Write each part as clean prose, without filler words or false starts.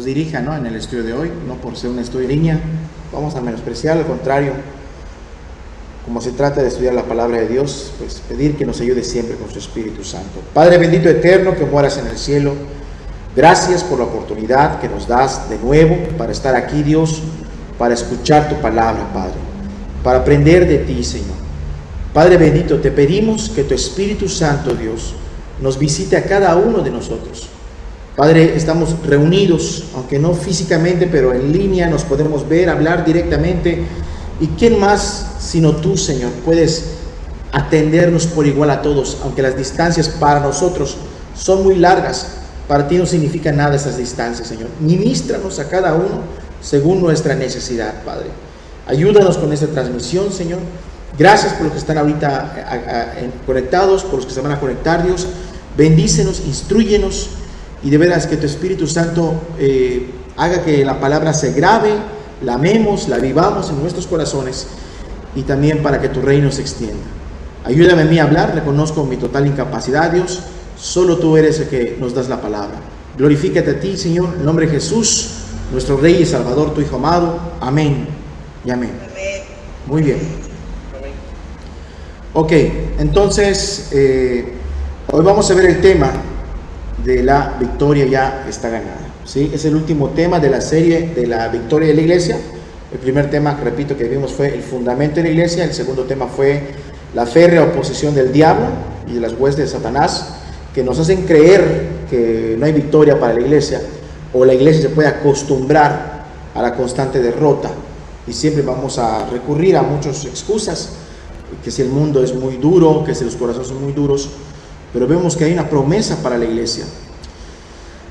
nos dirija, ¿no?, en el estudio de hoy. No por ser un estudio en línea vamos a menospreciar, al contrario, como se trata de estudiar la palabra de Dios, pues pedir que nos ayude siempre con su Espíritu Santo. Padre bendito eterno que moras en el cielo, gracias por la oportunidad que nos das de nuevo para estar aquí, Dios, para escuchar tu palabra, Padre, para aprender de ti, Señor. Padre bendito, te pedimos que tu Espíritu Santo, Dios, nos visite a cada uno de nosotros. Padre, estamos reunidos, aunque no físicamente, pero en línea, nos podemos ver, hablar directamente. ¿Y quién más sino tú, Señor, puedes atendernos por igual a todos? Aunque las distancias para nosotros son muy largas, para ti no significa nada esas distancias, Señor. Ministranos a cada uno según nuestra necesidad, Padre. Ayúdanos con esta transmisión, Señor. Gracias por los que están ahorita conectados, por los que se van a conectar, Dios. Bendícenos, instrúyenos, y de veras que tu Espíritu Santo haga que la palabra se grabe, la amemos, la vivamos en nuestros corazones, y también para que tu reino se extienda. Ayúdame a mí a hablar, reconozco mi total incapacidad, Dios. Solo tú eres el que nos das la palabra. Glorifícate a ti, Señor, en el nombre de Jesús, nuestro Rey y Salvador, tu Hijo amado. Amén y amén. Muy bien. Ok, entonces hoy vamos a ver el tema de la victoria ya está ganada. ¿Sí? Es el último tema de la serie de la victoria de la iglesia. El primer tema, repito, que vimos fue el fundamento de la iglesia. El segundo tema fue la férrea oposición del diablo y de las huestes de Satanás, que nos hacen creer que no hay victoria para la iglesia, o la iglesia se puede acostumbrar a la constante derrota, y siempre vamos a recurrir a muchas excusas, que si el mundo es muy duro, que si los corazones son muy duros, pero vemos que hay una promesa para la iglesia.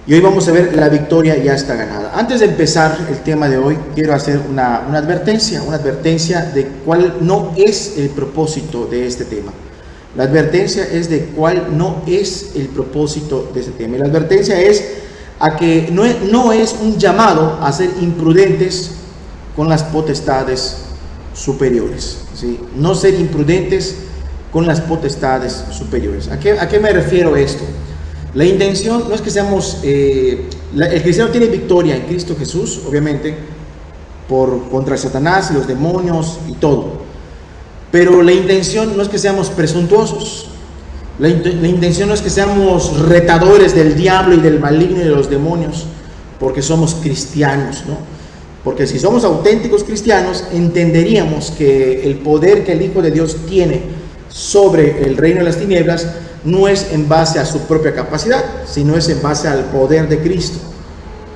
Y hoy vamos a ver la victoria ya está ganada. Antes de empezar el tema de hoy, quiero hacer una advertencia de cuál no es el propósito de este tema. La advertencia es de cuál no es el propósito de este tema. Y la advertencia es a que no es un llamado a ser imprudentes con las potestades superiores, ¿sí? No ser imprudentes con las potestades superiores. ¿A qué me refiero esto? La intención no es que seamos... el cristiano tiene victoria en Cristo Jesús, obviamente, contra Satanás y los demonios y todo. Pero la intención no es que seamos presuntuosos. La intención no es que seamos retadores del diablo y del maligno y de los demonios, porque somos cristianos, ¿no? Porque si somos auténticos cristianos, entenderíamos que el poder que el Hijo de Dios tiene sobre el reino de las tinieblas no es en base a su propia capacidad, sino es en base al poder de Cristo.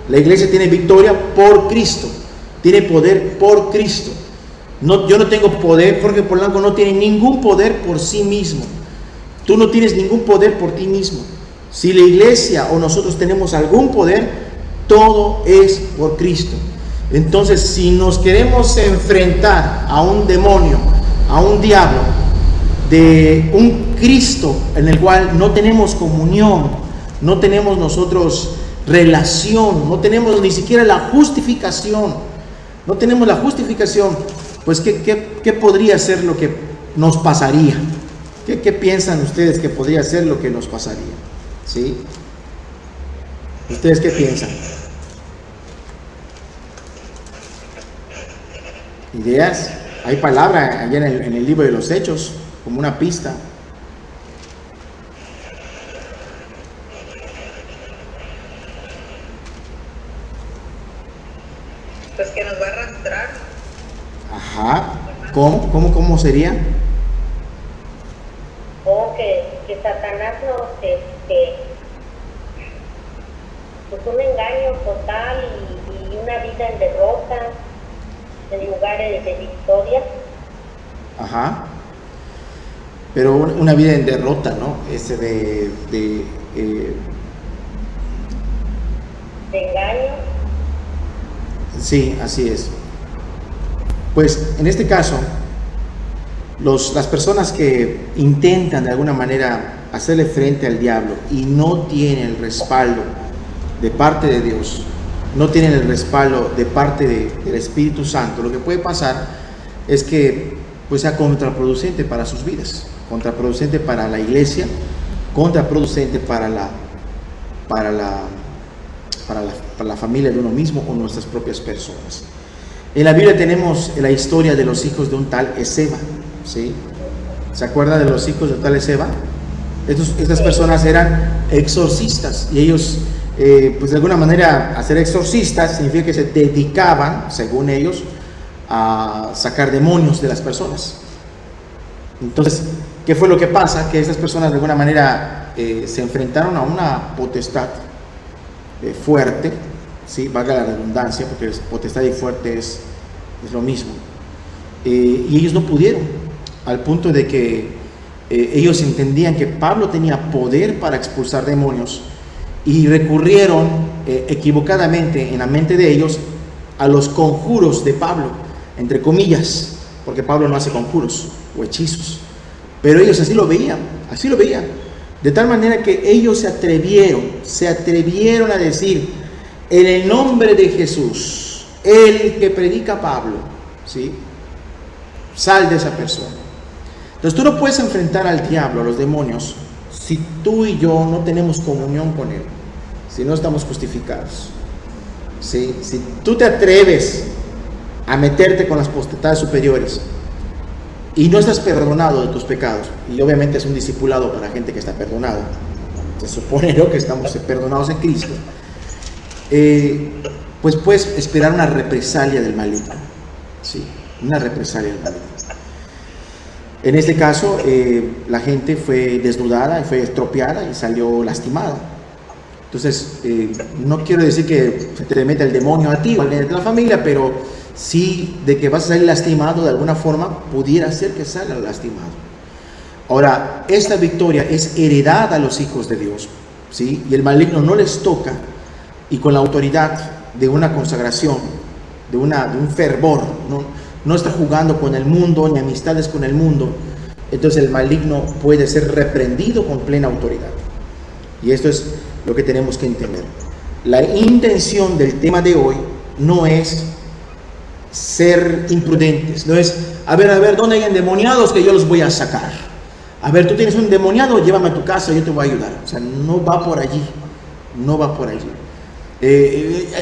La iglesia tiene victoria por Cristo, tiene poder por Cristo. Yo no tengo poder. Jorge Polanco no tiene ningún poder por sí mismo. Tú no tienes ningún poder por ti mismo. Si la iglesia o nosotros tenemos algún poder, todo es por Cristo. Entonces, si nos queremos enfrentar a un demonio, a un diablo, de un Cristo en el cual no tenemos comunión, no tenemos nosotros relación, no tenemos ni siquiera la justificación, pues ¿qué podría ser lo que nos pasaría? ¿Qué piensan ustedes que podría ser lo que nos pasaría? ¿Sí? ¿Ustedes qué piensan? ¿Ideas? Hay palabra allá en el libro de los Hechos, como una pista. Pues que nos va a arrastrar. Ajá. ¿Cómo sería? Que Satanás nos, pues un engaño total y una vida en derrota en lugares de victoria. Ajá. Pero una vida en derrota, ¿no? De engaño. Sí, así es. Pues en este caso, las personas que intentan de alguna manera hacerle frente al diablo y no tienen el respaldo de parte de Dios, no tienen el respaldo de parte del Espíritu Santo, lo que puede pasar es que pues sea contraproducente para sus vidas, contraproducente para la iglesia, contraproducente para para la familia de uno mismo o nuestras propias personas. En la Biblia tenemos la historia de los hijos de un tal Esceva, ¿sí? ¿Se acuerdan de los hijos de tal Esceva? Estas personas eran exorcistas y ellos, pues de alguna manera, a ser exorcistas significa que se dedicaban, según ellos, a sacar demonios de las personas. Entonces, ¿qué fue lo que pasa? Que estas personas de alguna manera se enfrentaron a una potestad fuerte, ¿sí? Valga la redundancia, porque potestad y fuerte es lo mismo. Y ellos no pudieron, al punto de que ellos entendían que Pablo tenía poder para expulsar demonios y recurrieron equivocadamente en la mente de ellos a los conjuros de Pablo, entre comillas, porque Pablo no hace conjuros o hechizos, pero ellos así lo veían, de tal manera que ellos se atrevieron a decir: en el nombre de Jesús, el que predica Pablo, ¿sí? Sal de esa persona. Entonces tú no puedes enfrentar al diablo, a los demonios, si tú y yo no tenemos comunión con él, si no estamos justificados, ¿sí? Si tú te atreves a meterte con las potestades superiores y no estás perdonado de tus pecados, y obviamente es un discipulado para gente que está perdonada, se supone, ¿no?, que estamos perdonados en Cristo, pues puedes esperar una represalia del maligno, ¿sí? Una represalia del maligno. En este caso, la gente fue desnudada, fue estropeada y salió lastimada. Entonces, no quiero decir que se te meta el demonio a ti o a alguien de la familia, pero sí de que vas a salir lastimado de alguna forma, pudiera ser que salga lastimado. Ahora, esta victoria es heredada a los hijos de Dios, ¿sí? Y el maligno no les toca, y con la autoridad de una consagración, de un fervor, no está jugando con el mundo, ni amistades con el mundo. Entonces el maligno puede ser reprendido con plena autoridad. Y esto es lo que tenemos que entender. La intención del tema de hoy no es ser imprudentes, no es, a ver, ¿dónde hay endemoniados que yo los voy a sacar? A ver, tú tienes un endemoniado, llévame a tu casa, yo te voy a ayudar. O sea, no va por allí, no va por allí.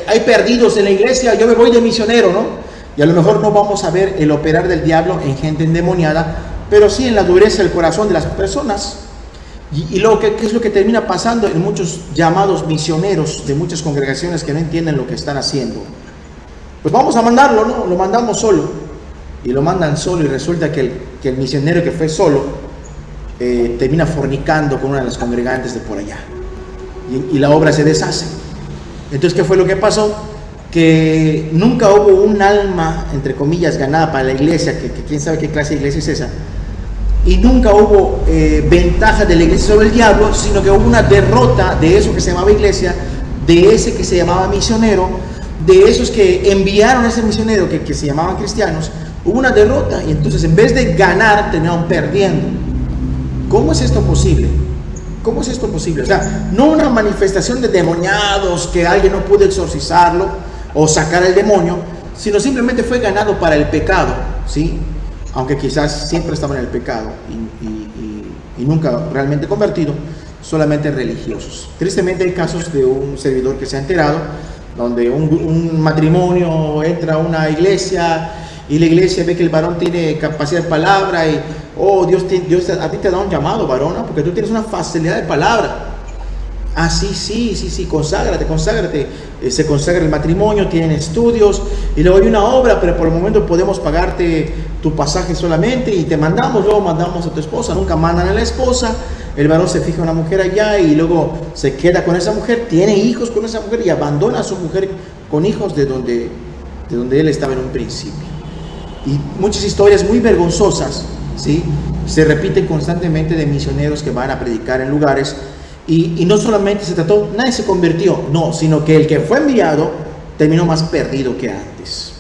Hay perdidos en la iglesia, yo me voy de misionero, ¿no? Y a lo mejor no vamos a ver el operar del diablo en gente endemoniada, pero sí en la dureza del corazón de las personas. Y ¿qué es lo que termina pasando en muchos llamados misioneros de muchas congregaciones que no entienden lo que están haciendo? Pues vamos a mandarlo, ¿no? Lo mandamos solo. Y lo mandan solo y resulta que el misionero que fue solo termina fornicando con una de las congregantes de por allá. Y la obra se deshace. Entonces, ¿qué fue lo que pasó? Que nunca hubo un alma, entre comillas, ganada para la iglesia, que quién sabe qué clase de iglesia es esa, y nunca hubo ventaja de la iglesia sobre el diablo, sino que hubo una derrota de eso que se llamaba iglesia, de ese que se llamaba misionero, de esos que enviaron a ese misionero que se llamaban cristianos. Hubo una derrota, y entonces en vez de ganar, terminaron perdiendo. ¿Cómo es esto posible? ¿Cómo es esto posible? O sea, no una manifestación de demoniados que alguien no pudo exorcizarlo o sacar el demonio, sino simplemente fue ganado para el pecado, ¿sí? Aunque quizás siempre estaba en el pecado y nunca realmente convertido, solamente religiosos. Tristemente hay casos de un servidor que se ha enterado, donde un matrimonio entra a una iglesia y la iglesia ve que el varón tiene capacidad de palabra y, oh, Dios a ti te da un llamado, varona, porque tú tienes una facilidad de palabra. Ah, sí, conságrate. Se consagra el matrimonio, tienen estudios y luego hay una obra, pero por el momento podemos pagarte tu pasaje solamente y te mandamos, luego mandamos a tu esposa. Nunca mandan a la esposa, el varón se fija en una mujer allá y luego se queda con esa mujer, tiene hijos con esa mujer y abandona a su mujer con hijos de donde él estaba en un principio. Y muchas historias muy vergonzosas, ¿sí?, se repiten constantemente de misioneros que van a predicar en lugares. Y no solamente se trató, nadie se convirtió, no, sino que el que fue enviado terminó más perdido que antes.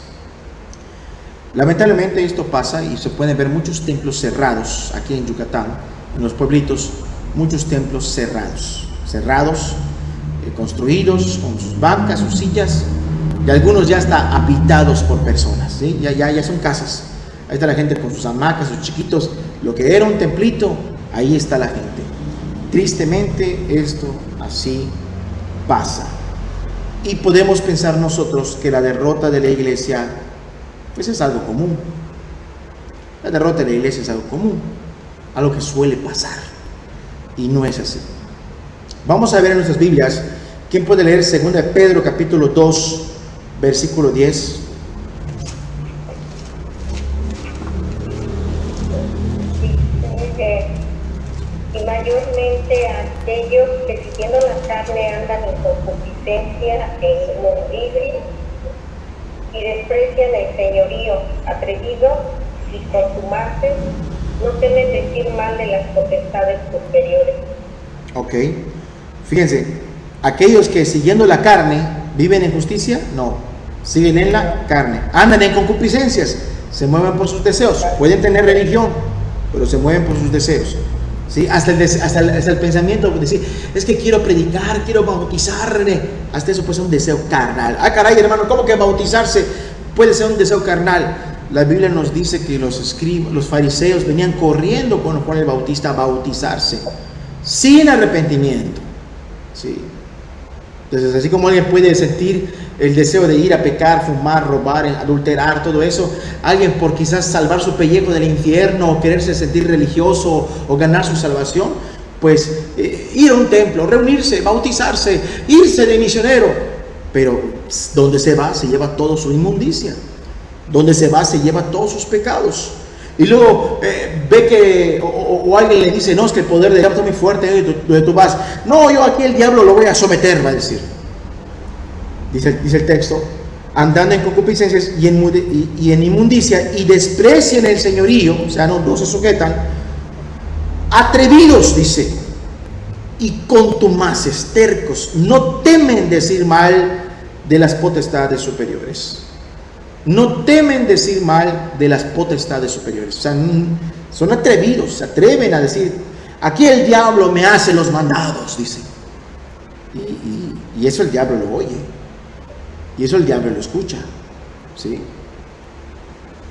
Lamentablemente esto pasa y se pueden ver muchos templos cerrados aquí en Yucatán, en los pueblitos, muchos templos cerrados, construidos con sus bancas, sus sillas, y algunos ya está habitados por personas, ¿sí? Ya son casas. Ahí está la gente con sus hamacas, sus chiquitos, lo que era un templito, ahí está la gente. Tristemente esto así pasa. Y podemos pensar nosotros que la derrota de la iglesia pues es algo común. La derrota de la iglesia es algo común, algo que suele pasar. Y no es así. Vamos a ver en nuestras Biblias. ¿Quién puede leer 2 de Pedro capítulo 2, versículo 10? Y mayormente a aquellos que siguiendo la carne andan en concupiscencia e inmundicia y desprecian el señorío atrevido y contumaces, no temen decir mal de las potestades superiores. Ok, fíjense, aquellos que siguiendo la carne viven en justicia, no, siguen en la carne, andan en concupiscencias, se mueven por sus deseos, pueden tener religión, pero se mueven por sus deseos. ¿Sí? Hasta el pensamiento de decir, es que quiero predicar, quiero bautizarme, hasta eso puede ser un deseo carnal. Ah, caray, hermano, ¿cómo que bautizarse puede ser un deseo carnal? La Biblia nos dice que los fariseos venían corriendo con Juan el Bautista a bautizarse, sin arrepentimiento. ¿Sí? Entonces, así como alguien puede sentir el deseo de ir a pecar, fumar, robar, adulterar, todo eso, alguien por quizás salvar su pellejo del infierno o quererse sentir religioso o ganar su salvación, pues ir a un templo, reunirse, bautizarse, irse de misionero, pero donde se va se lleva toda su inmundicia, donde se va se lleva todos sus pecados. Y luego ve que o alguien le dice, no, es que el poder del diablo está muy fuerte donde tú vas. No, yo aquí el diablo lo voy a someter, va a decir. Dice el texto, andando en concupiscencias y en inmundicia, y desprecian el señorío, o sea, no se sujetan, atrevidos, dice, y contumaces, tercos, no temen decir mal de las potestades superiores. No temen decir mal de las potestades superiores. O sea, son atrevidos, se atreven a decir, aquí el diablo me hace los mandados, dice. Y eso el diablo lo oye. Y eso el diablo lo escucha. ¿Sí?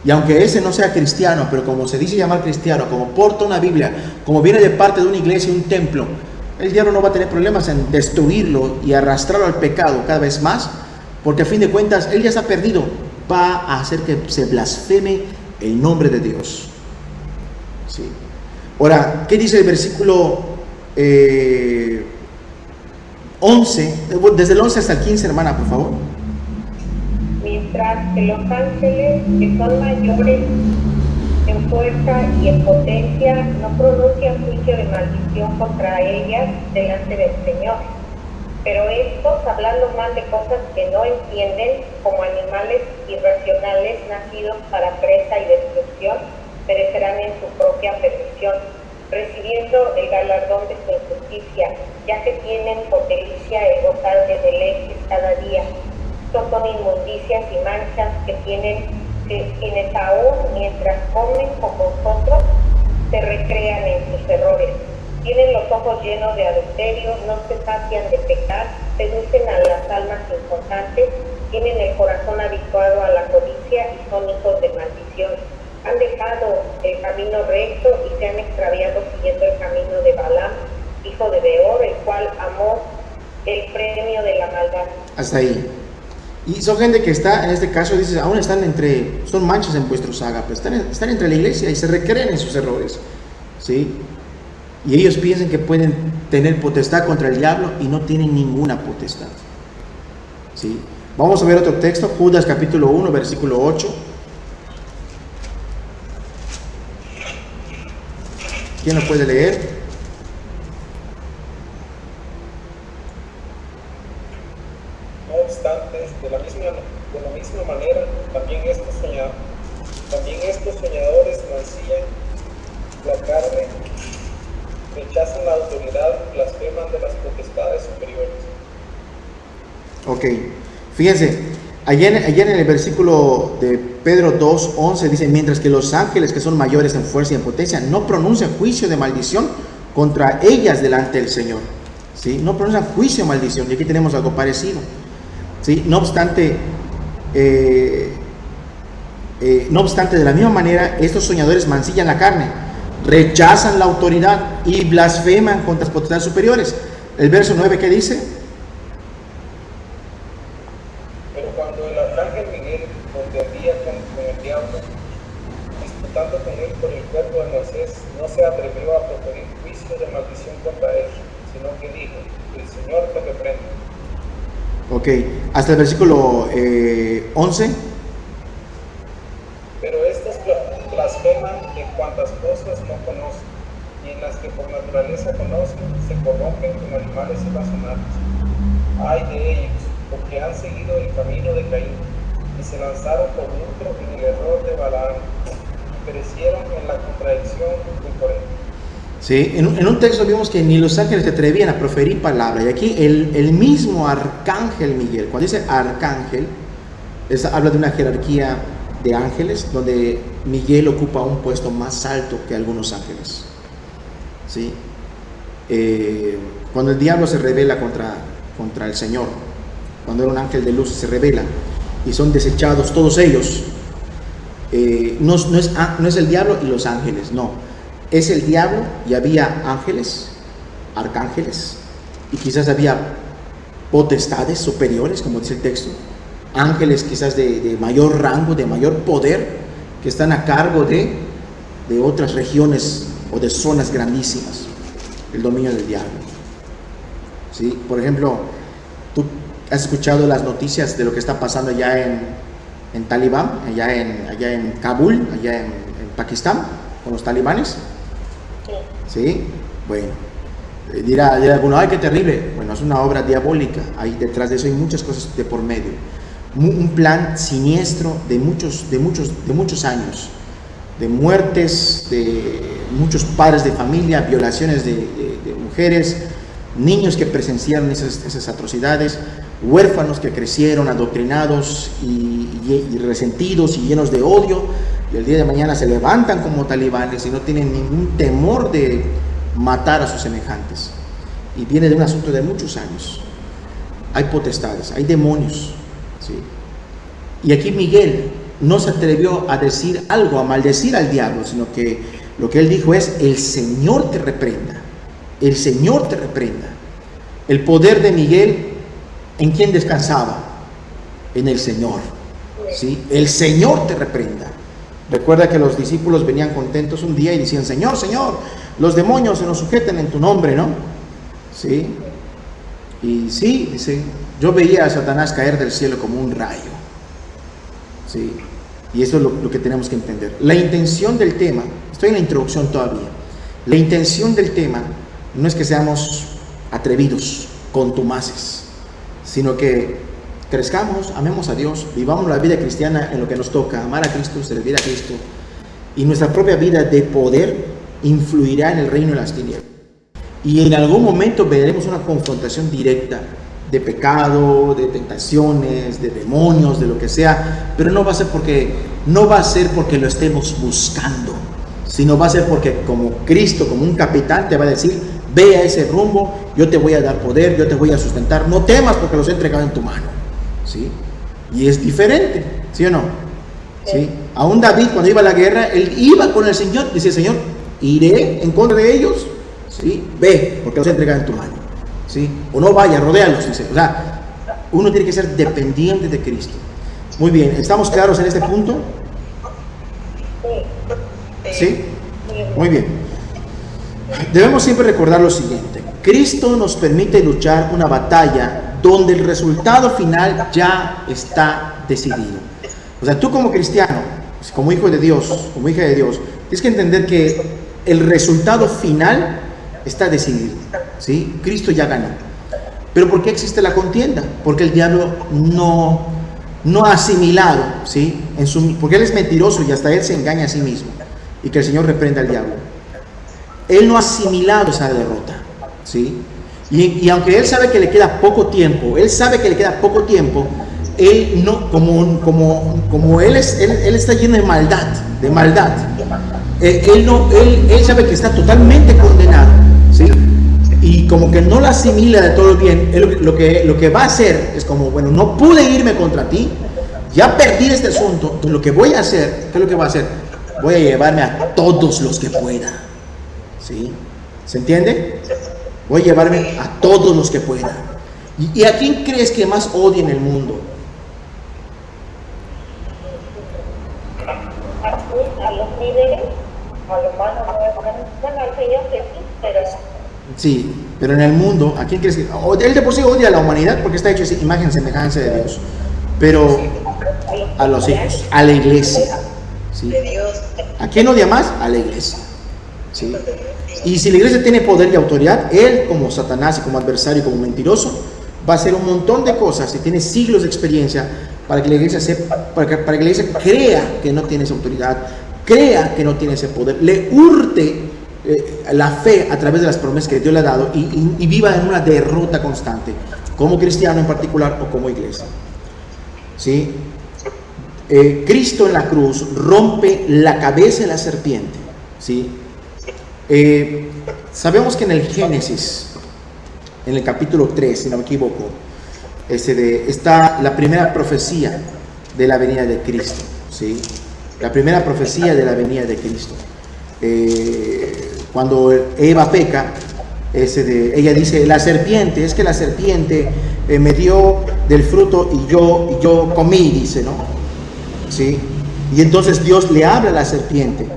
Y aunque ese no sea cristiano, pero como se dice llamar cristiano, como porta una Biblia, como viene de parte de una iglesia, un templo, el diablo no va a tener problemas en destruirlo y arrastrarlo al pecado cada vez más, porque a fin de cuentas él ya está perdido. Va a hacer que se blasfeme el nombre de Dios. ¿Sí? Ahora, ¿qué dice el versículo 11? Desde el 11 hasta el 15, hermana, por favor. Mientras que los ángeles, que son mayores en fuerza y en potencia, no pronuncian juicio de maldición contra ellas delante del Señor. Pero estos, hablando mal de cosas que no entienden, como animales irracionales nacidos para presa y destrucción, perecerán en su propia perdición, recibiendo el galardón de su injusticia, ya que tienen por delicia el gozar de deleites cada día. Estos son inmundicias y manchas que tienen quienes aún mientras comen con vosotros se recrean en sus errores. Tienen los ojos llenos de adulterio, no se sacian de pecar, seducen a las almas importantes, tienen el corazón habituado a la codicia y son hijos de maldición. Han dejado el camino recto y se han extraviado siguiendo el camino de Balaam, hijo de Beor, el cual amó el premio de la maldad. Hasta ahí. Y son gente que está, en este caso, dice, aún están son manchas en vuestros ágapes, están entre la iglesia y se recreen en sus errores. ¿Sí? Y ellos piensan que pueden tener potestad contra el diablo y no tienen ninguna potestad. ¿Sí? Vamos a ver otro texto, Judas capítulo 1, versículo 8. ¿Quién lo puede leer? No obstante, de la misma manera, también estos soñadores mancillan la carne, rechazan la autoridad, blasfeman de las potestades superiores. Ok, fíjense, ayer en el versículo de Pedro 2:11 dice, mientras que los ángeles que son mayores en fuerza y en potencia no pronuncian juicio de maldición contra ellas delante del Señor. ¿Sí? No pronuncian juicio de maldición, y aquí tenemos algo parecido. ¿Sí? No obstante, de la misma manera, estos soñadores mancillan la carne, rechazan la autoridad y blasfeman contra las potestades superiores. El verso 9, ¿qué dice? estando con él por el cuerpo de Moisés, no se atrevió a proferir juicio de maldición contra él, sino que dijo: el Señor te reprenda. Ok, hasta el versículo 11. Pero estos blasfeman en cuantas cosas no conocen, y en las que por naturaleza conocen, se corrompen como animales irracionales. Ay de ellos, porque han seguido el camino de Caín, y se lanzaron por lucro en el error de Balaam, y perecieron en la contradicción de Coré. Sí, en un texto vimos que ni los ángeles se atrevían a proferir palabra, y aquí el mismo arcángel Miguel, cuando dice arcángel, habla de una jerarquía de ángeles, donde Miguel ocupa un puesto más alto que algunos ángeles. ¿Sí? Cuando el diablo se rebela contra el Señor, cuando era un ángel de luz, se rebela y son desechados todos ellos, no es el diablo y los ángeles, no, es el diablo y había ángeles, arcángeles, y quizás había potestades superiores, como dice el texto, ángeles quizás de mayor rango, de mayor poder, que están a cargo de otras regiones o de zonas grandísimas, el dominio del diablo. ¿Sí? Por ejemplo, tú has escuchado las noticias de lo que está pasando allá en Talibán, allá en Kabul, allá en Pakistán, con los talibanes. ¿Sí? Bueno, dirá alguno: ay, qué terrible. Bueno, es una obra diabólica. Ahí detrás de eso hay muchas cosas de por medio. Un plan siniestro de muchos años, de muertes de muchos padres de familia, violaciones de mujeres, niños que presenciaron esas atrocidades, huérfanos que crecieron adoctrinados y resentidos y llenos de odio, y el día de mañana se levantan como talibanes y no tienen ningún temor de matar a sus semejantes. Y viene de un asunto de muchos años. Hay potestades, hay demonios. ¿Sí? Y aquí Miguel no se atrevió a decir algo, a maldecir al diablo, sino que lo que él dijo es: el Señor te reprenda, el Señor te reprenda. El poder de Miguel, ¿en quién descansaba? En el Señor. ¿Sí? El Señor te reprenda. Recuerda que los discípulos venían contentos un día y decían: Señor, Señor, los demonios se nos sujeten en tu nombre, ¿no? ¿Sí? Y sí, dice, yo veía a Satanás caer del cielo como un rayo. ¿Sí? Y eso es lo que tenemos que entender. La intención del tema, estoy en la introducción todavía, la intención del tema no es que seamos atrevidos, contumaces, sino que crezcamos, amemos a Dios, vivamos la vida cristiana en lo que nos toca, amar a Cristo, servir a Cristo, y nuestra propia vida de poder influirá en el reino de las tinieblas. Y en algún momento veremos una confrontación directa de pecado, de tentaciones, de demonios, de lo que sea, pero no va a ser porque lo estemos buscando, sino va a ser porque como Cristo, como un capitán, te va a decir: ve a ese rumbo, yo te voy a dar poder, yo te voy a sustentar, no temas porque los he entregado en tu mano. ¿Sí? Y es diferente, ¿sí o no? ¿Sí? Aún David, cuando iba a la guerra, él iba con el Señor, dice: Señor, iré en contra de ellos. ¿Sí? Ve, porque los he entregado en tu mano. ¿Sí? O no vaya, rodéalos, dice. O sea, uno tiene que ser dependiente de Cristo. Muy bien, ¿estamos claros en este punto? ¿Sí? Muy bien. Debemos siempre recordar lo siguiente: Cristo nos permite luchar una batalla donde el resultado final ya está decidido. O sea, tú como cristiano, como hijo de Dios, como hija de Dios, tienes que entender que el resultado final está decidido. ¿Sí? Cristo ya ganó. ¿Pero por qué existe la contienda? Porque el diablo no ha asimilado, ¿sí? Porque él es mentiroso y hasta él se engaña a sí mismo. Y que el Señor reprenda al diablo. Él no ha asimilado esa derrota, ¿sí? Y aunque él sabe que le queda poco tiempo, él no, como él está lleno de maldad, él sabe que está totalmente condenado, ¿sí? Y como que no la asimila de todo bien, lo que va a hacer es como: bueno, no pude irme contra ti, ya perdí este asunto, entonces lo que voy a hacer, ¿qué es lo que va a hacer? Voy a llevarme a todos los que pueda. ¿Sí? ¿Se entiende? Voy a llevarme a todos los que pueda. ¿Y a quién crees que más odia en el mundo? A los líderes, al humano no es bueno, al Señor que sí, pero Sí, pero en el mundo, ¿a quién crees que? Él de por sí odia a la humanidad porque está hecho imagen y semejanza de Dios. Pero a los hijos, a la iglesia. ¿Sí? De Dios. ¿A quién odia más? A la iglesia. ¿Sí? Y si la iglesia tiene poder y autoridad, él como Satanás y como adversario y como mentiroso, va a hacer un montón de cosas y tiene siglos de experiencia para que la iglesia para que la iglesia crea que no tiene esa autoridad, crea que no tiene ese poder, le hurte la fe a través de las promesas que Dios le ha dado y viva en una derrota constante, como cristiano en particular o como iglesia. ¿Sí? Cristo en la cruz rompe la cabeza de la serpiente. ¿Sí? Sabemos que en el Génesis, en el capítulo 3, si no me equivoco, está la primera profecía de la venida de Cristo. ¿Sí? La primera profecía de la venida de Cristo. Cuando Eva peca, ella dice, la serpiente, es que la serpiente me dio del fruto y yo comí, dice, ¿no? ¿Sí? Y entonces Dios le habla a la serpiente,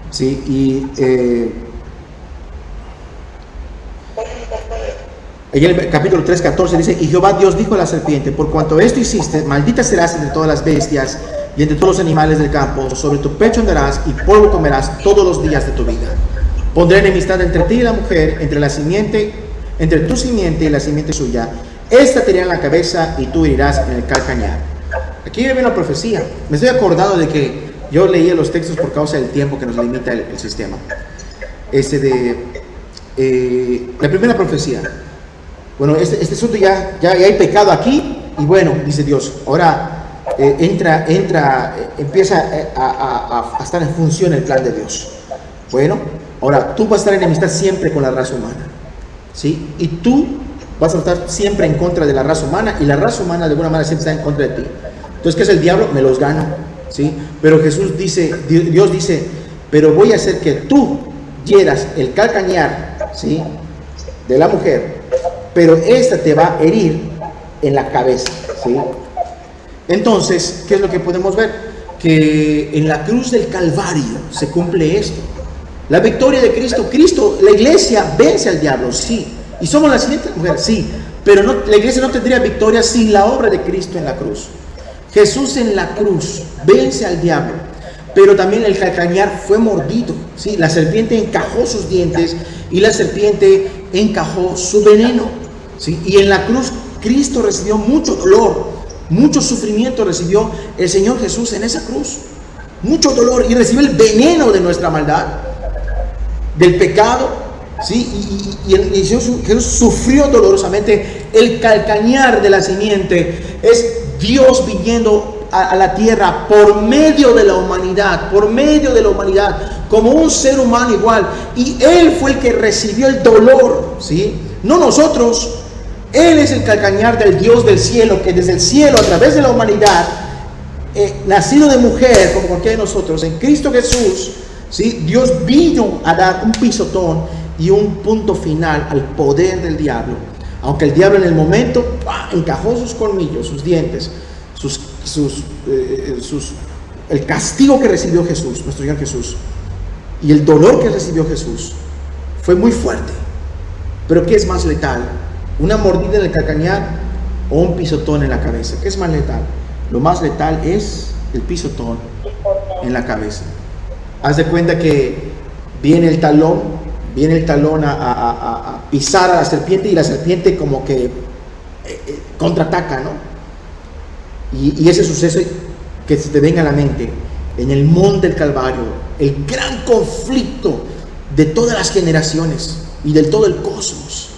¿sí? Y en el capítulo 3:14 dice, y Jehová Dios dijo a la serpiente, por cuanto esto hiciste, maldita serás entre todas las bestias y entre todos los animales del campo, sobre tu pecho andarás y polvo comerás todos los días de tu vida. Pondré enemistad entre ti y la mujer, entre tu simiente y la simiente suya. Esta te herirá en la cabeza y tú herirás en el calcañar. Aquí viene una profecía. Me estoy acordando de que yo leía los textos por causa del tiempo que nos limita el sistema. La primera profecía. Bueno, este asunto ya hay pecado aquí y bueno, dice Dios, ahora empieza a estar en función el plan de Dios. Bueno, ahora tú vas a estar en enemistad siempre con la raza humana, ¿sí? Y tú vas a estar siempre en contra de la raza humana y la raza humana de alguna manera siempre está en contra de ti. Entonces, ¿qué es el diablo? Me los gano, ¿sí? Pero Jesús dice, Dios dice, pero voy a hacer que tú hieras el calcañar, ¿sí? De la mujer, pero esta te va a herir en la cabeza, ¿sí? Entonces, ¿qué es lo que podemos ver? Que en la cruz del Calvario se cumple esto. La victoria de Cristo, la iglesia vence al diablo, sí. Y somos la siguiente mujer, sí. Pero la iglesia no tendría victoria sin la obra de Cristo en la cruz. Jesús en la cruz vence al diablo. Pero también el calcañar fue mordido, ¿sí? La serpiente encajó sus dientes y la serpiente encajó su veneno, ¿sí? Y en la cruz Cristo recibió mucho dolor, mucho sufrimiento recibió el Señor Jesús en esa cruz. Mucho dolor y recibió el veneno de nuestra maldad, del pecado, ¿sí? Y Jesús sufrió dolorosamente. El calcañar de la simiente es Dios viniendo a la tierra por medio de la humanidad, como un ser humano igual. Y Él fue el que recibió el dolor, ¿sí? No nosotros. Él es el calcañar del Dios del cielo, que desde el cielo, a través de la humanidad, nacido de mujer, como cualquiera de nosotros, en Cristo Jesús, ¿sí? Dios vino a dar un pisotón y un punto final al poder del diablo. Aunque el diablo en el momento encajó sus colmillos, sus dientes, el castigo que recibió Jesús, nuestro Señor Jesús, y el dolor que recibió Jesús fue muy fuerte. Pero ¿qué es más letal? ¿Una mordida en el calcañar o un pisotón en la cabeza? ¿Qué es más letal? Lo más letal es el pisotón en la cabeza. Haz de cuenta que viene el talón a pisar a la serpiente y la serpiente como que contraataca, ¿no? Y ese suceso que se te venga a la mente, en el monte del Calvario, el gran conflicto de todas las generaciones y de todo el cosmos.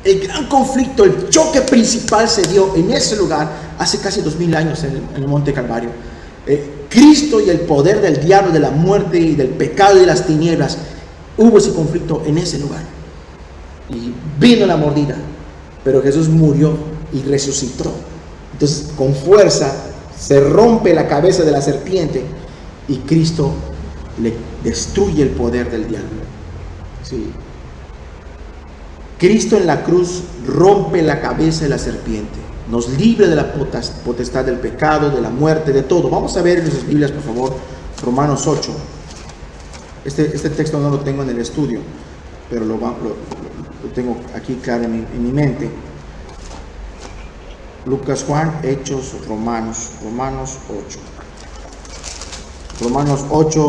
El gran conflicto, el choque principal se dio en ese lugar hace casi 2000 años en el monte Calvario. Cristo y el poder del diablo, de la muerte y del pecado y de las tinieblas. Hubo ese conflicto en ese lugar. Y vino la mordida, pero Jesús murió y resucitó. Entonces, con fuerza se rompe la cabeza de la serpiente y Cristo le destruye el poder del diablo. Sí. Cristo en la cruz rompe la cabeza de la serpiente, nos libre de la potestad del pecado, de la muerte, de todo. Vamos a ver en nuestras Biblias, por favor, Romanos 8. Este texto no lo tengo en el estudio, pero lo tengo aquí claro en mi mente. Lucas, Juan, Hechos, Romanos 8. Romanos 8,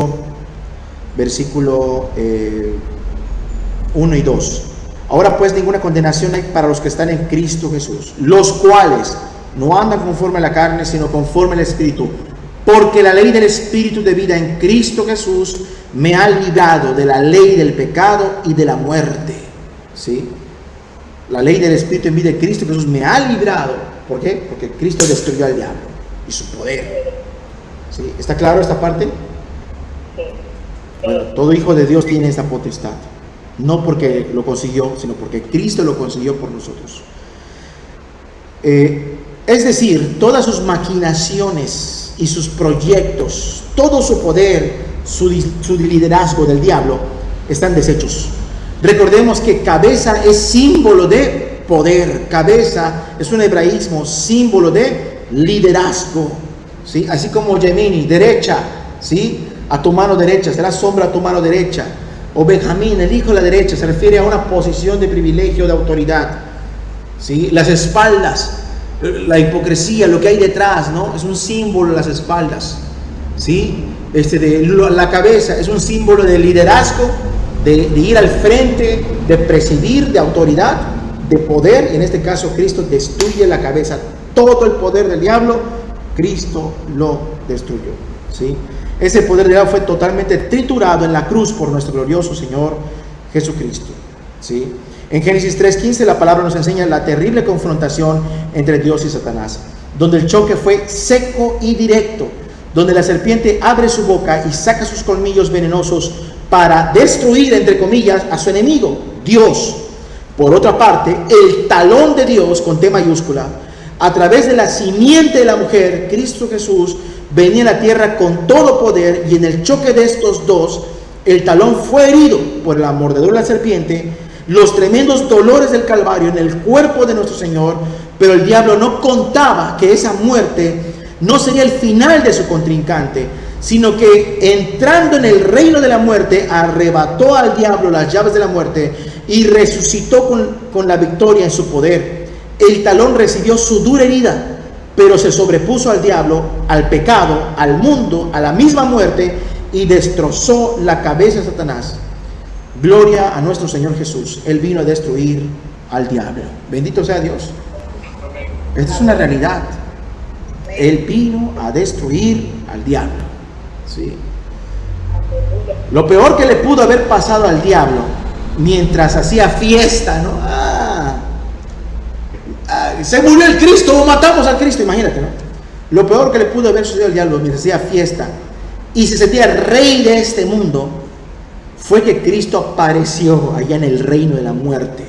versículo 1 y 2. Ahora pues ninguna condenación hay para los que están en Cristo Jesús, los cuales no andan conforme a la carne, sino conforme al Espíritu. Porque la ley del Espíritu de vida en Cristo Jesús me ha librado de la ley del pecado y de la muerte. ¿Sí? La ley del Espíritu en vida de Cristo Jesús me ha librado. ¿Por qué? Porque Cristo destruyó al diablo y su poder. ¿Sí? ¿Está claro esta parte? Sí. Bueno, todo hijo de Dios tiene esta potestad. No porque lo consiguió, sino porque Cristo lo consiguió por nosotros. Es decir, todas sus maquinaciones y sus proyectos, todo su poder, su liderazgo del diablo, están deshechos. Recordemos que cabeza es símbolo de poder. Cabeza es un hebraísmo, símbolo de liderazgo. ¿Sí? Así como Gemini, derecha, ¿sí? A tu mano derecha, será sombra a tu mano derecha. O Benjamín, el hijo de la derecha, se refiere a una posición de privilegio, de autoridad. ¿Sí? Las espaldas, la hipocresía, lo que hay detrás, ¿no? Es un símbolo de las espaldas. ¿Sí? La cabeza es un símbolo de liderazgo, de ir al frente, de presidir, de autoridad, de poder. Y en este caso Cristo destruye la cabeza. Todo el poder del diablo, Cristo lo destruyó. ¿Sí? Ese poder del diablo fue totalmente triturado en la cruz por nuestro glorioso Señor Jesucristo. ¿Sí? En Génesis 3:15 la palabra nos enseña la terrible confrontación entre Dios y Satanás, donde el choque fue seco y directo, donde la serpiente abre su boca y saca sus colmillos venenosos para destruir, entre comillas, a su enemigo, Dios. Por otra parte, el talón de Dios, con T mayúscula, a través de la simiente de la mujer, Cristo Jesús, venía a la tierra con todo poder, y en el choque de estos dos, el talón fue herido por la mordedura de la serpiente, los tremendos dolores del Calvario en el cuerpo de nuestro Señor. Pero el diablo no contaba que esa muerte no sería el final de su contrincante, sino que entrando en el reino de la muerte, arrebató al diablo las llaves de la muerte y resucitó con la victoria en su poder. El talón recibió su dura herida, pero se sobrepuso al diablo, al pecado, al mundo, a la misma muerte, y destrozó la cabeza de Satanás. Gloria a nuestro Señor Jesús. Él vino a destruir al diablo. Bendito sea Dios. Esta es una realidad. Él vino a destruir al diablo. ¿Sí? Lo peor que le pudo haber pasado al diablo mientras hacía fiesta, ¿no? Se murió el Cristo, o matamos al Cristo, imagínate, ¿no? Lo peor que le pudo haber sucedido al diablo mientras hacía fiesta y se sentía rey de este mundo, fue que Cristo apareció allá en el reino de la muerte.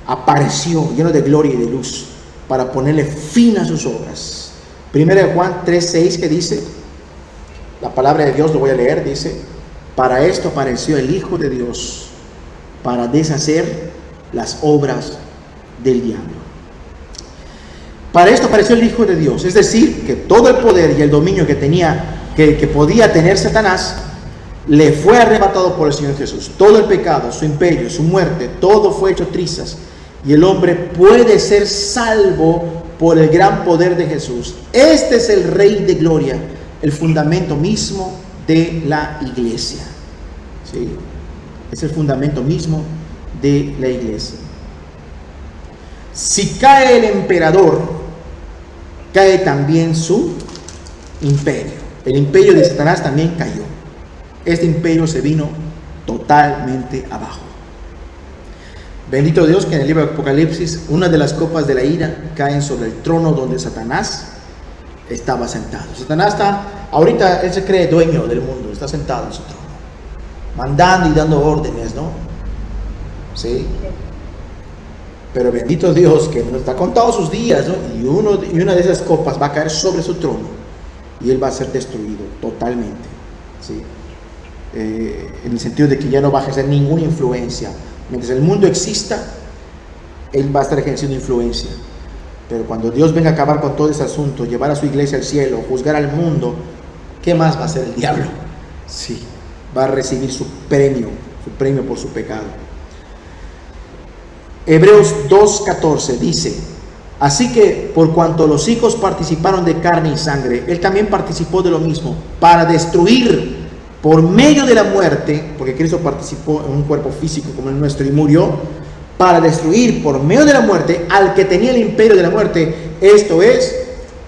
Apareció lleno de gloria y de luz para ponerle fin a sus obras. 1 Juan 3:6, que dice, la palabra de Dios, lo voy a leer, dice: para esto apareció el Hijo de Dios, para deshacer las obras del diablo. Para esto apareció el Hijo de Dios, es decir, que todo el poder y el dominio que podía tener Satanás le fue arrebatado por el Señor Jesús. Todo el pecado, su imperio, su muerte, todo fue hecho trizas, y el hombre puede ser salvo por el gran poder de Jesús. Este es el Rey de gloria, el fundamento mismo de la iglesia. ¿Sí? Es el fundamento mismo de la iglesia. Si cae el emperador, cae también su imperio. El imperio de Satanás también cayó. Este imperio se vino totalmente abajo. Bendito Dios que en el libro de Apocalipsis una de las copas de la ira caen sobre el trono donde Satanás estaba sentado. Satanás ahorita él se cree dueño del mundo, está sentado en su trono, mandando y dando órdenes, ¿no? Sí. Pero bendito Dios que no está contado sus días, ¿no? Y una de esas copas va a caer sobre su trono y él va a ser destruido totalmente. ¿Sí? En el sentido de que ya no va a ejercer ninguna influencia. Mientras el mundo exista, él va a estar ejerciendo influencia. Pero cuando Dios venga a acabar con todo ese asunto, llevar a su iglesia al cielo, juzgar al mundo, ¿qué más va a hacer el diablo? Sí, va a recibir su premio por su pecado. Hebreos 2:14 dice: así que por cuanto los hijos participaron de carne y sangre, él también participó de lo mismo, para destruir por medio de la muerte, porque Cristo participó en un cuerpo físico como el nuestro y murió, para destruir por medio de la muerte al que tenía el imperio de la muerte, esto es,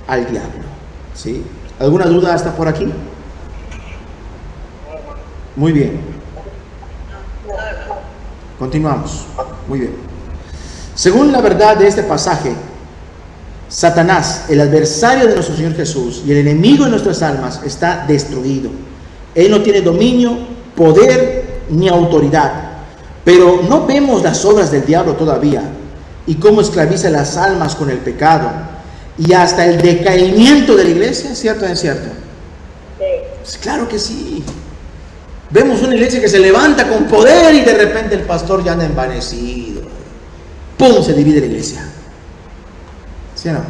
al diablo. ¿Sí? ¿Alguna duda hasta por aquí? Muy bien. Continuamos. Muy bien. Según la verdad de este pasaje, Satanás, el adversario de nuestro Señor Jesús y el enemigo de nuestras almas, está destruido. Él no tiene dominio, poder ni autoridad. Pero no vemos las obras del diablo todavía y cómo esclaviza las almas con el pecado y hasta el decaimiento de la iglesia. ¿Cierto o no es cierto? Sí. Pues claro que sí. Vemos una iglesia que se levanta con poder y de repente el pastor ya anda envanecido. ¡Pum! Se divide la iglesia. ¿Sí o no?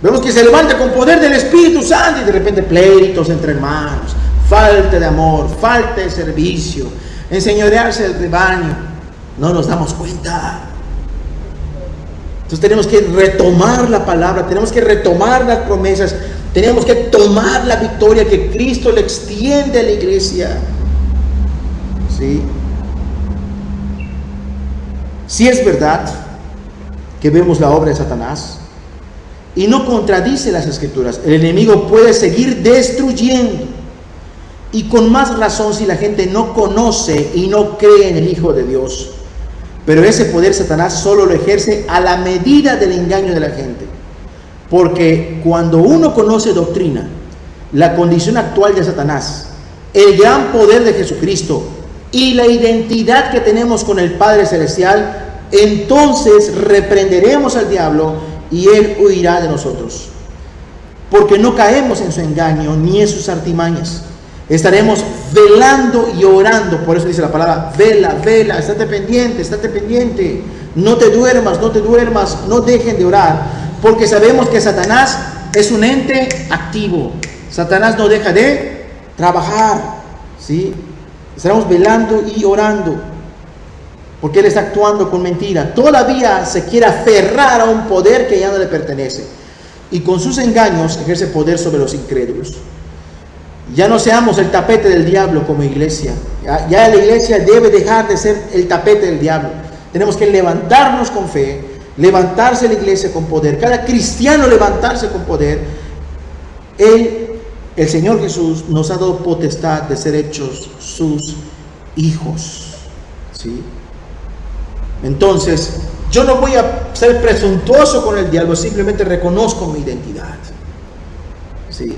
Vemos que se levanta con poder del Espíritu Santo y de repente pleitos entre hermanos, falta de amor, falta de servicio, enseñorearse del rebaño. No nos damos cuenta. Entonces tenemos que retomar la palabra, tenemos que retomar las promesas, tenemos que tomar la victoria que Cristo le extiende a la iglesia. ¿Sí? Sí es verdad que vemos la obra de Satanás y no contradice las Escrituras. El enemigo puede seguir destruyendo, y con más razón si la gente no conoce y no cree en el Hijo de Dios. Pero ese poder Satanás solo lo ejerce a la medida del engaño de la gente. Porque cuando uno conoce doctrina, la condición actual de Satanás, el gran poder de Jesucristo y la identidad que tenemos con el Padre Celestial, entonces reprenderemos al diablo y él huirá de nosotros. Porque no caemos en su engaño ni en sus artimañas. Estaremos velando y orando. Por eso dice la palabra: vela, vela, estate pendiente. No te duermas, no dejen de orar. Porque sabemos que Satanás es un ente activo. Satanás no deja de trabajar. ¿Sí? Estaremos velando y orando. Porque él está actuando con mentira. Todavía se quiere aferrar a un poder que ya no le pertenece. Y con sus engaños ejerce poder sobre los incrédulos. Ya no seamos el tapete del diablo como iglesia. Ya la iglesia debe dejar de ser el tapete del diablo. Tenemos que levantarnos con fe, levantarse la iglesia con poder. Cada cristiano levantarse con poder. El Señor Jesús nos ha dado potestad de ser hechos sus hijos. ¿Sí? Entonces, yo no voy a ser presuntuoso con el diablo, simplemente reconozco mi identidad. ¿Sí?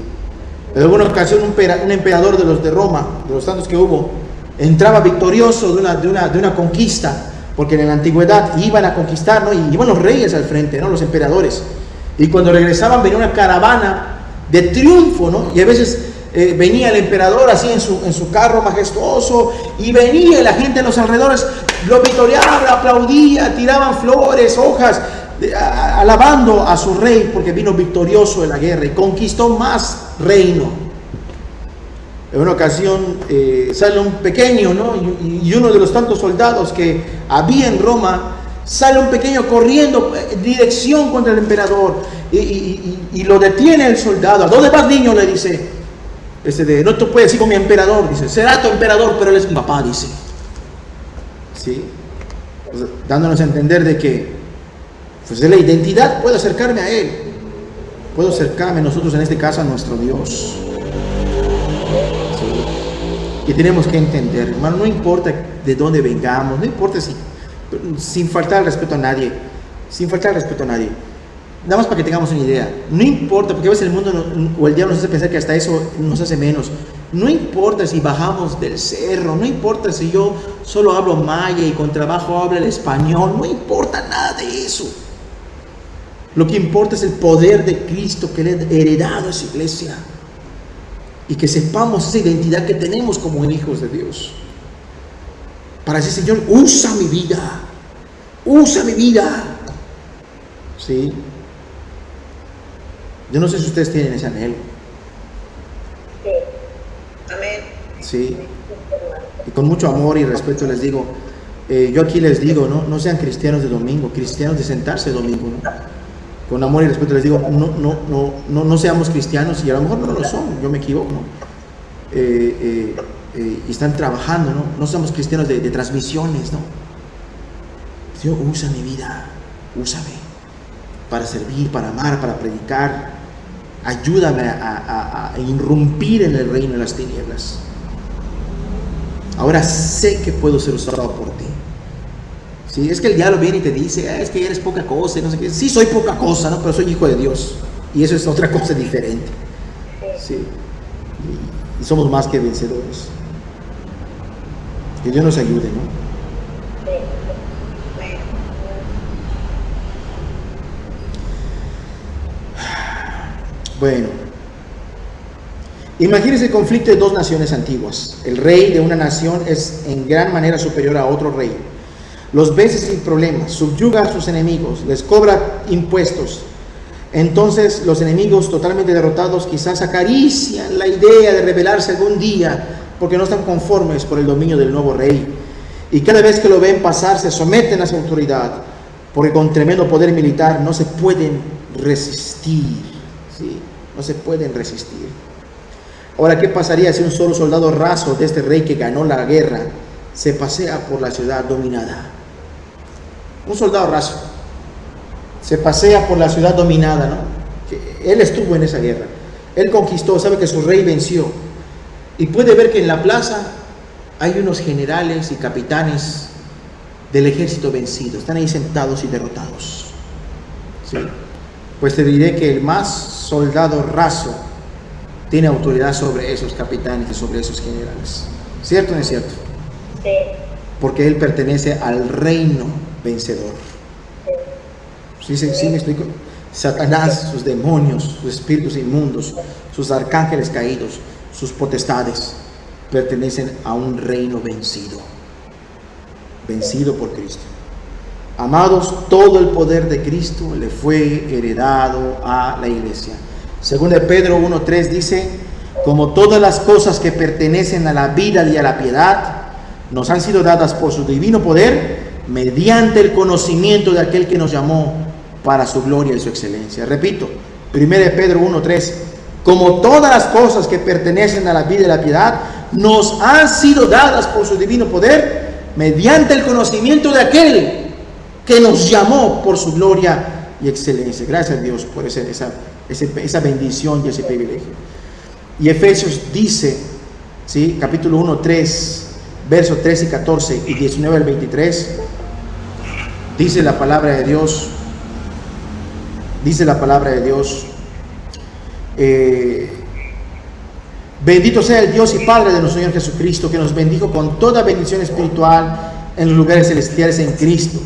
En alguna ocasión un emperador de los de Roma, de los tantos que hubo, entraba victorioso de una conquista, porque en la antigüedad iban a conquistar, ¿no? Y iban los reyes al frente, ¿no? Los emperadores. Y cuando regresaban venía una caravana de triunfo, ¿no? Y a veces venía el emperador así en su carro majestuoso, y venía la gente en los alrededores, lo victoriaba, aplaudía, tiraban flores, hojas, alabando a su rey porque vino victorioso en la guerra y conquistó más reino. En una ocasión sale un pequeño, ¿no? y uno de los tantos soldados que había en Roma, sale un pequeño corriendo en dirección contra el emperador y lo detiene el soldado. ¿A dónde vas, niño?, le dice. No te puedes ir con mi emperador, dice. Será tu emperador, pero él es mi papá, dice. ¿Sí? Pues, dándonos a entender de que pues de la identidad puedo acercarme a él, puedo acercarme nosotros en este caso a nuestro Dios. ¿Sí? Y tenemos que entender, hermano, no importa de dónde vengamos, no importa sin faltar el respeto a nadie, nada más para que tengamos una idea. No importa, porque a veces el mundo o el diablo nos hace pensar que hasta eso nos hace menos. No importa si bajamos del cerro, no importa si yo solo hablo maya y con trabajo hablo el español, no importa nada de eso. Lo que importa es el poder de Cristo que le ha heredado a esa iglesia. Y que sepamos esa identidad que tenemos como hijos de Dios. Para decir: Señor, usa mi vida. ¿Sí? Yo no sé si ustedes tienen ese anhelo. Sí. Amén. ¿sí? Y con mucho amor y respeto les digo, yo aquí les digo, no sean cristianos de domingo, cristianos de sentarse domingo, ¿no? Con amor y respeto les digo, no seamos cristianos, y a lo mejor no lo son, yo me equivoco, ¿no? Y están trabajando, no seamos cristianos de transmisiones, ¿no? Dios, usa mi vida, úsame para servir, para amar, para predicar. Ayúdame a irrumpir en el reino de las tinieblas. Ahora sé que puedo ser usado por ti. Sí, es que el diablo viene y te dice, es que eres poca cosa, no sé qué. Sí, soy poca cosa, ¿no? Pero soy hijo de Dios. Y eso es otra cosa diferente. Sí. Y somos más que vencedores. Que Dios nos ayude, ¿no? Bueno, imagínense el conflicto de dos naciones antiguas. El rey de una nación es en gran manera superior a otro rey. Los vence sin problemas, subyuga a sus enemigos, les cobra impuestos. Entonces los enemigos totalmente derrotados quizás acarician la idea de rebelarse algún día porque no están conformes por el dominio del nuevo rey. Y cada vez que lo ven pasar se someten a su autoridad, porque con tremendo poder militar no se pueden resistir. ¿Sí? No se pueden resistir. Ahora, ¿qué pasaría si un solo soldado raso de este rey que ganó la guerra se pasea por la ciudad dominada? Un soldado raso se pasea por la ciudad dominada, ¿no? Él estuvo en esa guerra, él conquistó, sabe que su rey venció, y puede ver que en la plaza hay unos generales y capitanes del ejército vencido, están ahí sentados y derrotados. ¿Sí? Pues te diré que el más soldado raso tiene autoridad sobre esos capitanes y sobre esos generales. ¿Cierto o no es cierto? Sí. Porque él pertenece al reino vencedor. ¿Sí me explico? Satanás, sus demonios, sus espíritus inmundos, sus arcángeles caídos, sus potestades, pertenecen a un reino vencido. Vencido por Cristo. Amados, todo el poder de Cristo le fue heredado a la iglesia. Según de Pedro 1:3 dice, como todas las cosas que pertenecen a la vida y a la piedad, nos han sido dadas por su divino poder, mediante el conocimiento de aquel que nos llamó para su gloria y su excelencia. Repito, 1 de Pedro 1:3, como todas las cosas que pertenecen a la vida y a la piedad, nos han sido dadas por su divino poder, mediante el conocimiento de aquel que nos llamó por su gloria y excelencia. Gracias a Dios por esa bendición y ese privilegio. Y Efesios dice, ¿sí? Capítulo 1:3, versos 13 y 14 y 19 al 23, dice la palabra de Dios, bendito sea el Dios y Padre de nuestro Señor Jesucristo, que nos bendijo con toda bendición espiritual en los lugares celestiales en Cristo.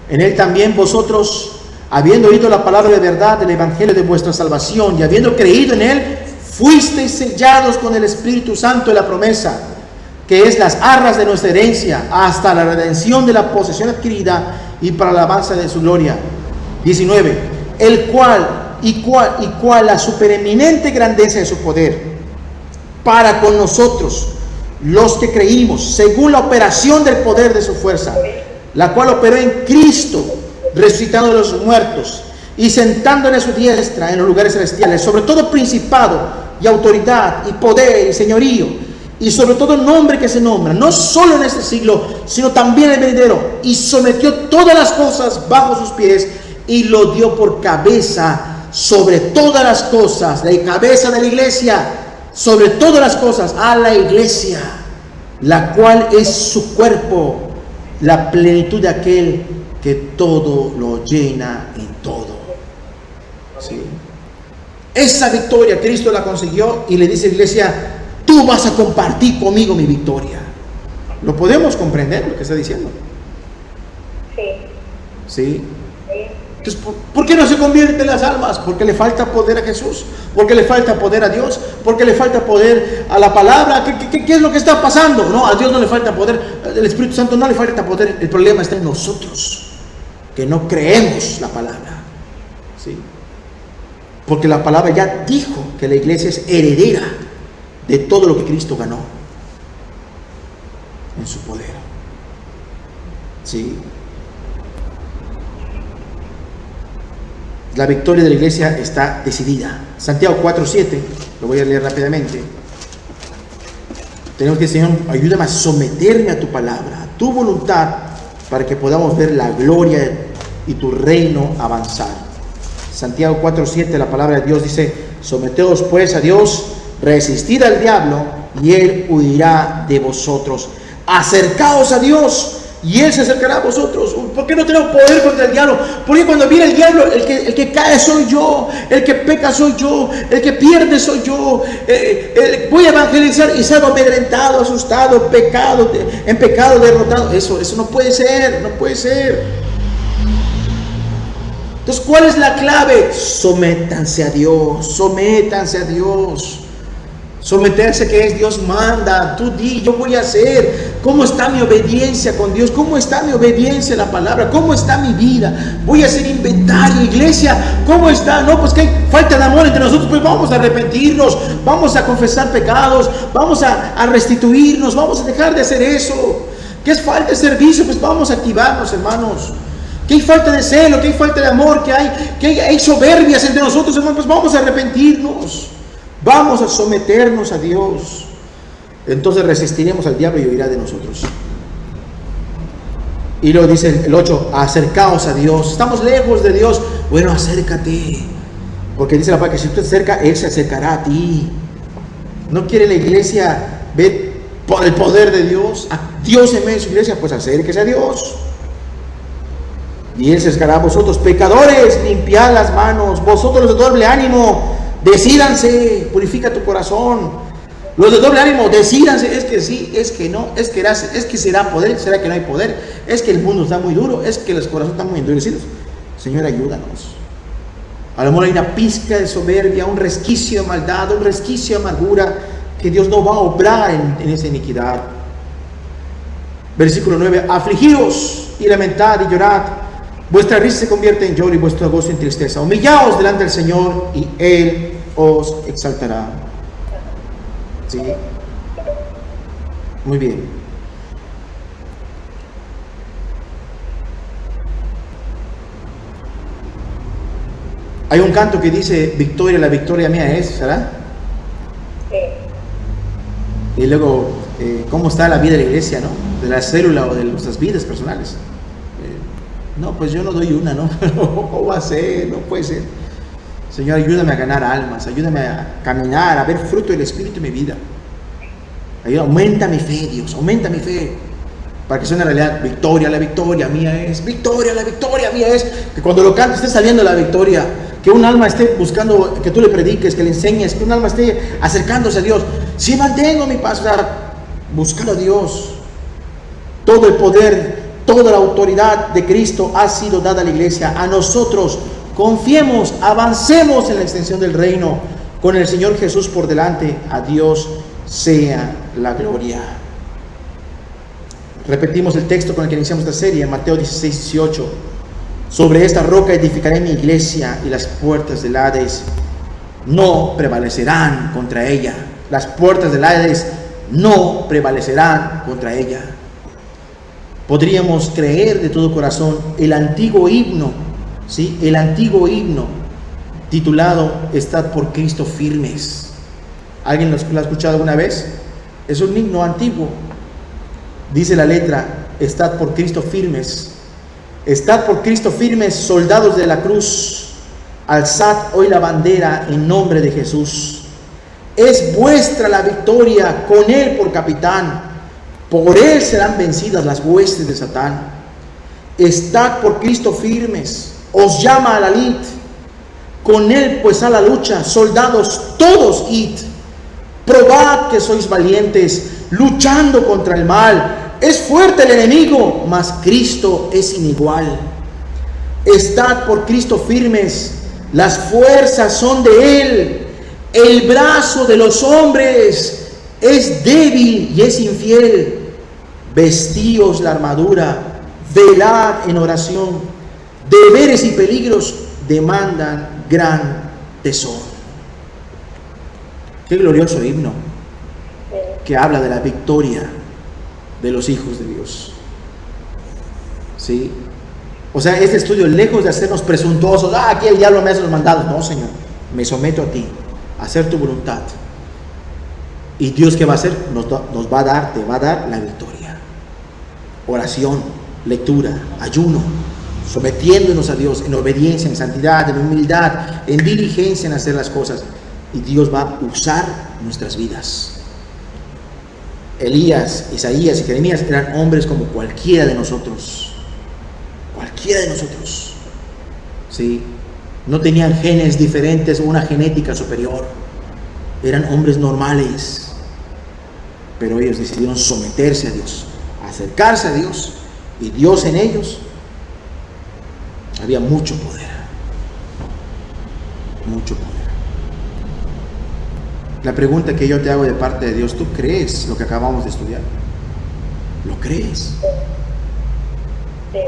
En Él también vosotros, habiendo oído la palabra de verdad del Evangelio de vuestra salvación y habiendo creído en Él, fuisteis sellados con el Espíritu Santo de la promesa, que es las arras de nuestra herencia, hasta la redención de la posesión adquirida y para la alabanza de su gloria. 19. El cual la supereminente grandeza de su poder, para con nosotros, los que creímos, según la operación del poder de su fuerza, la cual operó en Cristo, resucitando de los muertos y sentándole a su diestra en los lugares celestiales, sobre todo principado y autoridad y poder y señorío, y sobre todo nombre que se nombra, no solo en este siglo, sino también en el venidero, y sometió todas las cosas bajo sus pies, y lo dio por cabeza sobre todas las cosas, la cabeza de la iglesia, sobre todas las cosas, a la iglesia, la cual es su cuerpo, la plenitud de aquel que todo lo llena en todo. ¿Sí? Esa victoria Cristo la consiguió y le dice a la iglesia, tú vas a compartir conmigo mi victoria. ¿Lo podemos comprender lo que está diciendo? Sí. ¿Sí? Entonces, ¿por qué no se convierten las almas? Porque le falta poder a Jesús, porque le falta poder a Dios, porque le falta poder a la palabra. ¿Qué es lo que está pasando? No, a Dios no le falta poder, al Espíritu Santo no le falta poder. El problema está en nosotros, que no creemos la palabra. ¿Sí? Porque la palabra ya dijo que la iglesia es heredera de todo lo que Cristo ganó. en su poder. ¿Sí? La victoria de la iglesia está decidida. Santiago 4:7, lo voy a leer rápidamente. Tenemos que decir: Señor, ayúdame a someterme a tu palabra, a tu voluntad, para que podamos ver la gloria y tu reino avanzar. Santiago 4:7, la palabra de Dios dice: someteos pues a Dios, resistid al diablo, y él huirá de vosotros. Acercaos a Dios, y él se acercará a vosotros. ¿Por qué no tenemos poder contra el diablo? Porque cuando viene el diablo, el que cae soy yo, el que peca soy yo, el que pierde soy yo. Voy a evangelizar y salgo amedrentado, asustado, en pecado derrotado. Eso no puede ser, no puede ser. Entonces, ¿cuál es la clave? Sométanse a Dios, sométanse a Dios. Someterse, que es Dios manda, tú di, yo voy a hacer. ¿Cómo está mi obediencia con Dios? ¿Cómo está mi obediencia a la palabra? ¿Cómo está mi vida? Voy a hacer inventario, iglesia. ¿Cómo está? No, pues que hay falta de amor entre nosotros. Pues vamos a arrepentirnos, vamos a confesar pecados, vamos a restituirnos, vamos a dejar de hacer eso. ¿Qué es falta de servicio? Pues vamos a activarnos, hermanos. ¿Qué hay falta de celo? ¿Qué hay falta de amor? ¿Qué hay soberbias entre nosotros, hermanos? Pues vamos a arrepentirnos. Vamos a someternos a Dios. Entonces resistiremos al diablo y huirá de nosotros. Y luego dice el 8: acercaos a Dios. Estamos lejos de Dios. Bueno, acércate. Porque dice la palabra que si tú te acercas, Él se acercará a ti. ¿No quiere la iglesia ver por el poder de Dios? A Dios en medio de su iglesia. Pues acérquese a Dios. Y Él se acercará a vosotros. Pecadores, limpiad las manos. Vosotros los de doble ánimo, decídanse, purifica tu corazón. Los de doble ánimo, decídanse, es que sí, es que no, es que será poder, será que no hay poder, es que el mundo está muy duro, es que los corazones están muy endurecidos. Señor, ayúdanos. A lo mejor hay una pizca de soberbia, un resquicio de maldad, un resquicio de amargura, que Dios no va a obrar en esa iniquidad. Versículo 9: afligidos y lamentad y llorad, vuestra risa se convierte en lloro y vuestro gozo en tristeza. Humillaos delante del Señor y Él os exaltará. ¿Sí? Muy bien. Hay un canto que dice: victoria, la victoria mía es, ¿verdad? Sí. Y luego, ¿cómo está la vida de la iglesia, no? De la célula o de nuestras vidas personales. No, pues yo no doy una, ¿no? ¿Cómo va a ser? No puede ser. Señor, ayúdame a ganar almas, ayúdame a caminar, a ver fruto del Espíritu en mi vida. Aumenta mi fe, Dios, aumenta mi fe. Para que sea una realidad: victoria, la victoria mía es, victoria, la victoria mía es. Que cuando lo cantes esté saliendo la victoria. Que un alma esté buscando, que tú le prediques, que le enseñes, que un alma esté acercándose a Dios. Si mantengo mi paso, buscando a Dios. Todo el poder, toda la autoridad de Cristo ha sido dada a la iglesia. A nosotros, confiemos, avancemos en la extensión del reino, con el Señor Jesús por delante. A Dios sea la gloria. Repetimos el texto con el que iniciamos esta serie, en Mateo 16:18. Sobre esta roca edificaré mi iglesia, y las puertas del Hades no prevalecerán contra ella. Las puertas del Hades no prevalecerán contra ella. Podríamos creer de todo corazón el antiguo himno, ¿sí? El antiguo himno titulado Estad por Cristo firmes. ¿Alguien lo ha escuchado alguna vez? Es un himno antiguo. Dice la letra: Estad por Cristo firmes. Estad por Cristo firmes, soldados de la cruz. Alzad hoy la bandera en nombre de Jesús. Es vuestra la victoria, con Él por capitán. Por Él serán vencidas las huestes de Satán. Estad por Cristo firmes. Os llama a la lid. Con Él pues a la lucha. Soldados todos id. Probad que sois valientes, luchando contra el mal. Es fuerte el enemigo, mas Cristo es inigual. Estad por Cristo firmes. Las fuerzas son de Él. El brazo de los hombres es débil y es infiel. Vestíos la armadura, velad en oración. Deberes y peligros demandan gran tesoro. Qué glorioso himno que habla de la victoria. de los hijos de Dios. ¿Sí? O sea, este estudio, lejos de hacernos presuntuosos, aquí el diablo me hace los mandados. No, Señor, me someto a ti, a hacer tu voluntad. Y Dios, ¿qué va a hacer? Nos va a dar, te va a dar la victoria. Oración, lectura, ayuno, sometiéndonos a Dios en obediencia, en santidad, en humildad, en diligencia en hacer las cosas. Y Dios va a usar nuestras vidas. Elías, Isaías y Jeremías eran hombres como cualquiera de nosotros. Cualquiera de nosotros. ¿Sí? No tenían genes diferentes o una genética superior. Eran hombres normales. Pero ellos decidieron someterse a Dios, acercarse a Dios, y Dios en ellos. Había mucho poder. Mucho poder. La pregunta que yo te hago de parte de Dios, ¿tú crees lo que acabamos de estudiar? ¿Lo crees? Sí.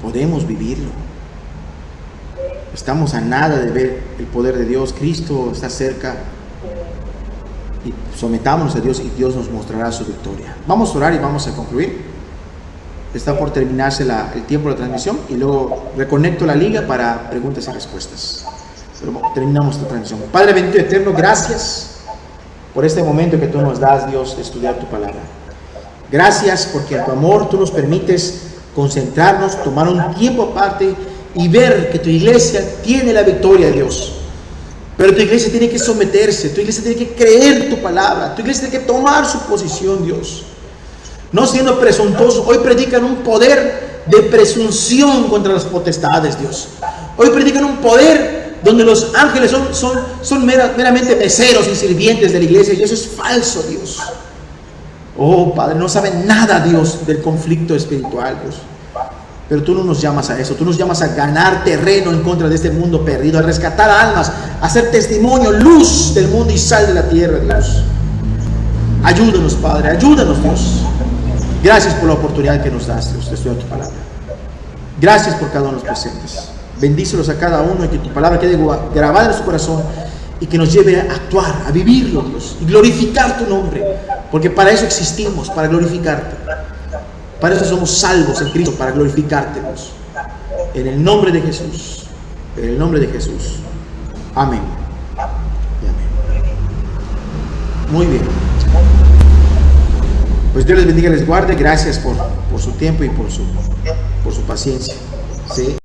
Podemos vivirlo. Estamos a nada de ver el poder de Dios. Cristo está cerca. Y sometámonos a Dios y Dios nos mostrará su victoria. Vamos a orar y vamos a concluir. Está por terminarse el tiempo de la transmisión y luego reconecto la liga para preguntas y respuestas. Pero terminamos esta transmisión. Padre bendito y eterno, gracias por este momento que tú nos das, Dios, de estudiar tu palabra. Gracias porque en tu amor tú nos permites concentrarnos, tomar un tiempo aparte y ver que tu iglesia tiene la victoria, Dios. Pero tu iglesia tiene que someterse, tu iglesia tiene que creer tu palabra, tu iglesia tiene que tomar su posición, Dios. No siendo presuntuosos, hoy predican un poder de presunción contra las potestades, Dios. Hoy predican un poder donde los ángeles son meramente meseros y sirvientes de la iglesia, y eso es falso, Dios. Oh, Padre, no saben nada, Dios, del conflicto espiritual, Dios. Pero tú no nos llamas a eso, tú nos llamas a ganar terreno en contra de este mundo perdido, a rescatar almas, a ser testimonio, luz del mundo y sal de la tierra, Dios. Ayúdanos, Padre, ayúdanos, Dios. Gracias por la oportunidad que nos das, Dios, de estudiar tu palabra. Gracias por cada uno de los presentes. Bendícelos a cada uno y que tu palabra quede grabada en su corazón y que nos lleve a actuar, a vivirlo, Dios, y glorificar tu nombre, porque para eso existimos, para glorificarte. Para eso somos salvos en Cristo, para glorificarte, Dios. En el nombre de Jesús. En el nombre de Jesús. Amén. Y amén. Muy bien. Pues Dios les bendiga y les guarde. Gracias por su tiempo y por su paciencia. ¿Sí?